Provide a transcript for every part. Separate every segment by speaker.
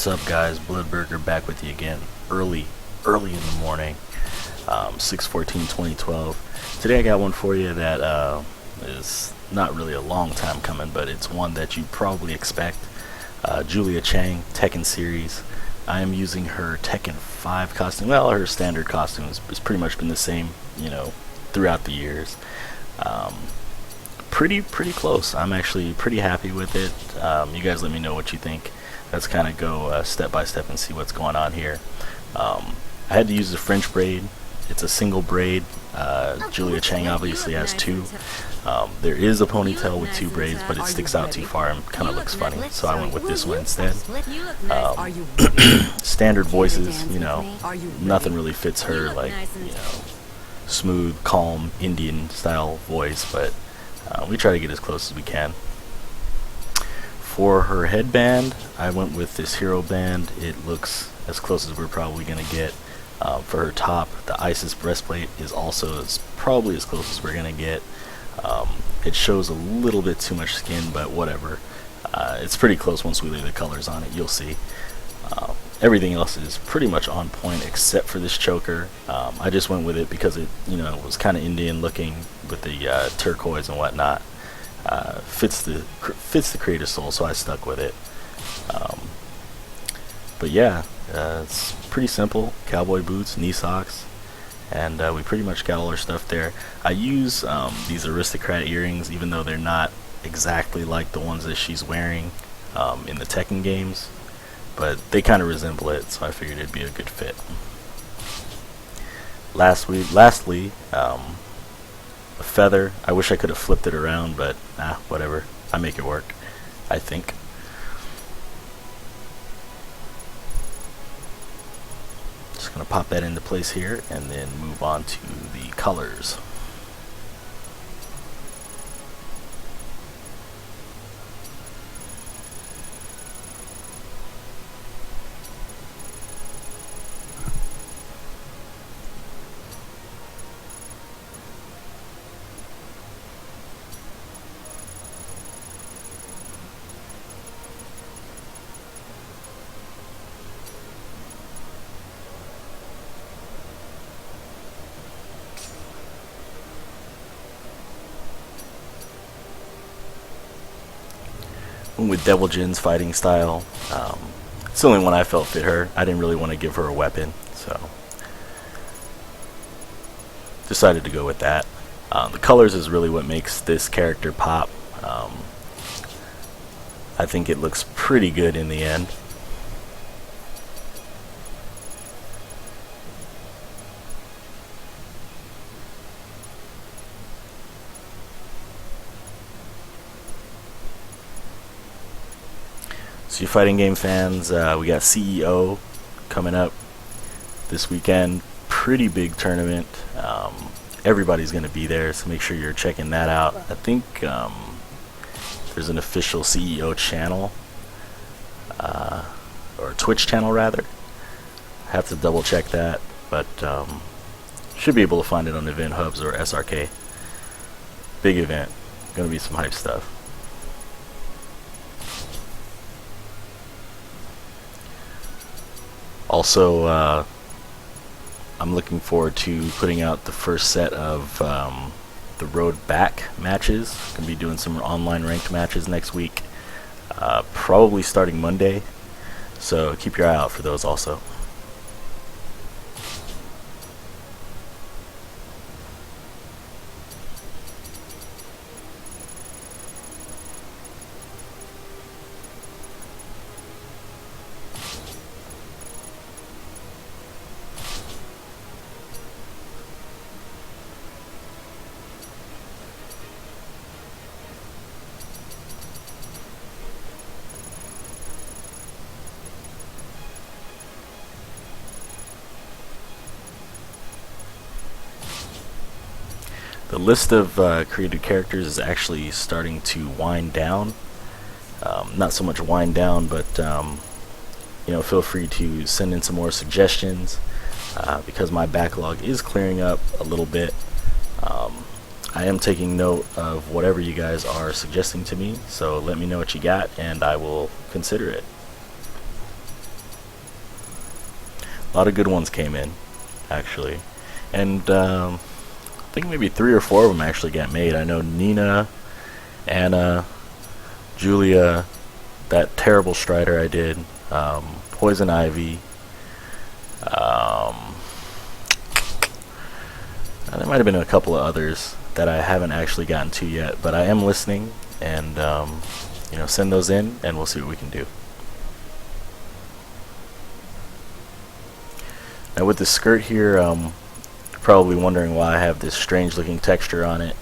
Speaker 1: What's up, guys? Bloodburger back with you again, early in the morning, 6/14/2012. Today I got one for you that is not really a long time coming, but it's one that you probably expect. Julia Chang, Tekken series. I am using her Tekken 5 costume. Well, her standard costume has pretty much been the same, throughout the years. Pretty close. I'm actually pretty happy with it. You guys let me know what you think. Let's kind of go step by step and see what's going on here. I had to use the French braid. It's a single braid. Julia Chang obviously has two. There is a ponytail with two braids, but it sticks out too far and kind of looks funny, so I went with this one instead. Standard voices, nothing really fits her, like, smooth, calm, Indian style voice, but we try to get as close as we can. For her headband, I went with this hero band. It looks as close as we're probably going to get. For her top, the Isis breastplate is also probably as close as we're going to get. It shows a little bit too much skin, but whatever. It's pretty close once we lay the colors on it, you'll see. Everything else is pretty much on point except for this choker. I just went with it because it, was kind of Indian looking with the turquoise and whatnot. Fits the creator's soul, so I stuck with it. But yeah, it's pretty simple. Cowboy boots, knee socks, and we pretty much got all our stuff there. I use these aristocrat earrings, even though they're not exactly like the ones that she's wearing in the Tekken games, but they kind of resemble it, so I figured it'd be a good fit. Lastly, a feather. I wish I could have flipped it around, but whatever. I make it work, I think. Just gonna pop that into place here and then move on to the colors. With Devil Jin's fighting style, it's the only one I felt fit her. I didn't really want to give her a weapon, so decided to go with that. The colors is really what makes this character pop. I think it looks pretty good in the end. So you fighting game fans, we got CEO coming up this weekend. Pretty big tournament. Everybody's going to be there, so make sure you're checking that out. I think there's an official CEO channel, or Twitch channel rather. Have to double check that, but should be able to find it on Event Hubs or SRK. Big event. Going to be some hype stuff. Also, I'm looking forward to putting out the first set of the Road Back matches. Gonna be doing some online ranked matches next week, probably starting Monday, so keep your eye out for those also. The list of created characters is actually starting to wind down. Not so much wind down, but feel free to send in some more suggestions because my backlog is clearing up a little bit. I am taking note of whatever you guys are suggesting to me, so let me know what you got and I will consider it. A lot of good ones came in, actually. And I think maybe 3 or 4 of them actually got made. I know Nina, Anna, Julia, that terrible Strider I did, Poison Ivy, and there might have been a couple of others that I haven't actually gotten to yet, but I am listening, and you know, send those in and we'll see what we can do. Now with the skirt here, you're probably wondering why I have this strange looking texture on it.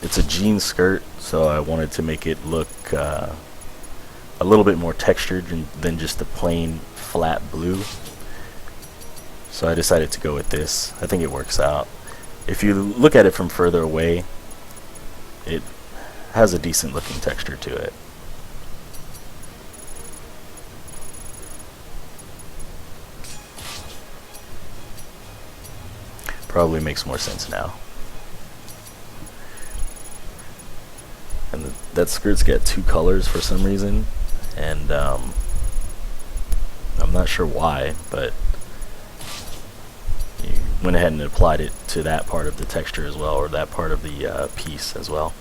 Speaker 1: It's a jean skirt, so I wanted to make it look a little bit more textured than just the plain flat blue. So I decided to go with this. I think it works out. If you look at it from further away, it has a decent looking texture to it. Probably makes more sense now. And that skirt's got 2 colors for some reason, and I'm not sure why, but you went ahead and applied it to that part of the texture as well, or that part of the piece as well.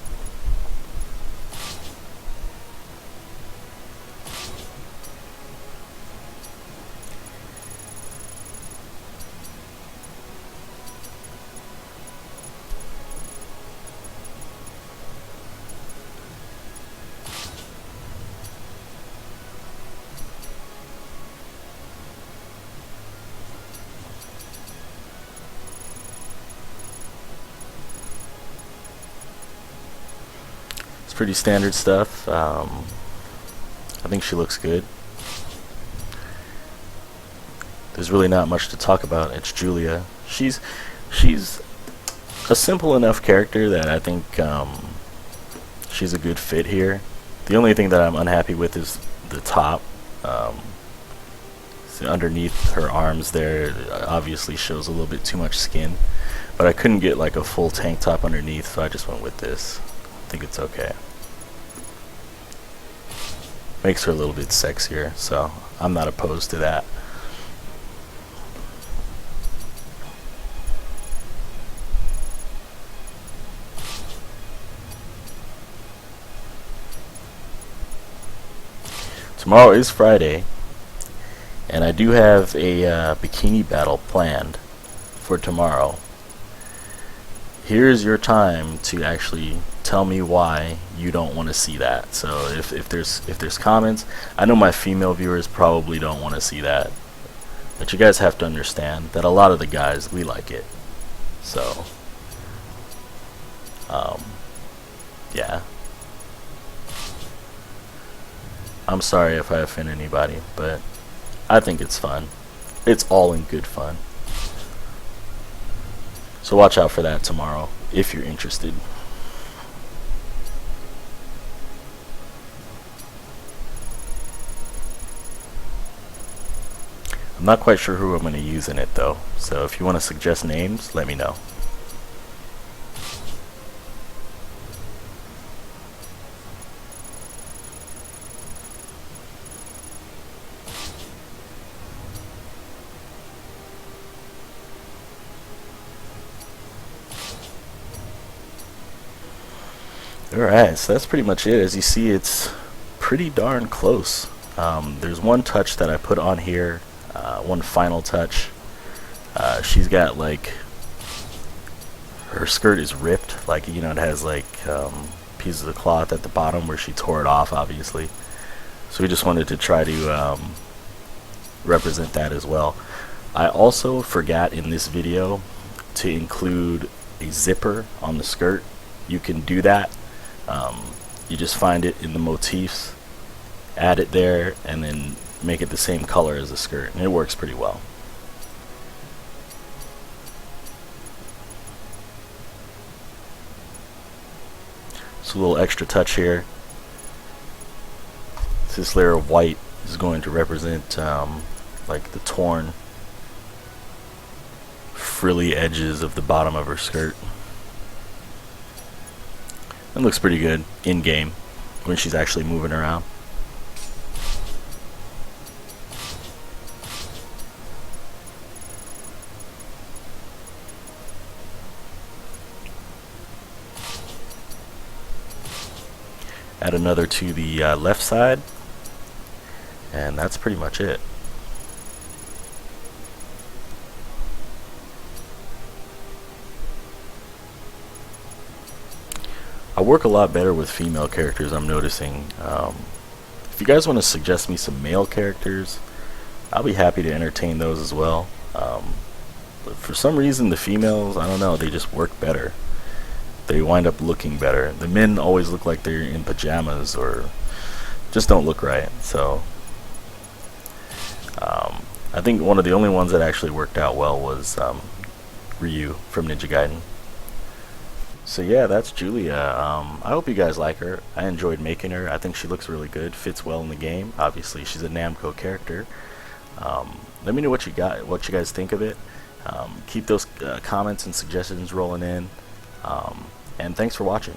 Speaker 1: It's pretty standard stuff. I think she looks good. There's really not much to talk about. It's Julia. She's a simple enough character that I think she's a good fit here. The only thing that I'm unhappy with is the top. So underneath her arms there obviously shows a little bit too much skin, but I couldn't get like a full tank top underneath, so I just went with this. I think it's okay. Makes her a little bit sexier, so I'm not opposed to that. Tomorrow is Friday, and I do have a bikini battle planned for tomorrow. Here's your time to actually tell me why you don't want to see that. So if there's comments, I know my female viewers probably don't want to see that, but you guys have to understand that a lot of the guys, we like it. So yeah, I'm sorry if I offend anybody, but I think it's fun. It's all in good fun. So watch out for that tomorrow if you're interested. I'm not quite sure who I'm going to use in it though, so if you want to suggest names, let me know. Alright, so that's pretty much it. As you see, it's pretty darn close. There's one touch that I put on here, one final touch. She's got like, her skirt is ripped, like, you know, it has like pieces of cloth at the bottom where she tore it off, obviously. So we just wanted to try to represent that as well. I also forgot in this video to include a zipper on the skirt. You can do that. You just find it in the motifs, add it there, and then make it the same color as the skirt, and it works pretty well. So a little extra touch here. This layer of white is going to represent like the torn frilly edges of the bottom of her skirt. It looks pretty good in game when she's actually moving around. Add another to the left side, and that's pretty much it. I work a lot better with female characters, I'm noticing. If you guys want to suggest me some male characters, I'll be happy to entertain those as well. But for some reason the females, I don't know, they just work better. They wind up looking better. The men always look like they're in pajamas or just don't look right. So I think one of the only ones that actually worked out well was Ryu from Ninja Gaiden. So yeah, that's Julia. I hope you guys like her. I enjoyed making her. I think she looks really good, fits well in the game. Obviously, she's a Namco character. Let me know what you guys think of it. Keep those comments and suggestions rolling in. And thanks for watching.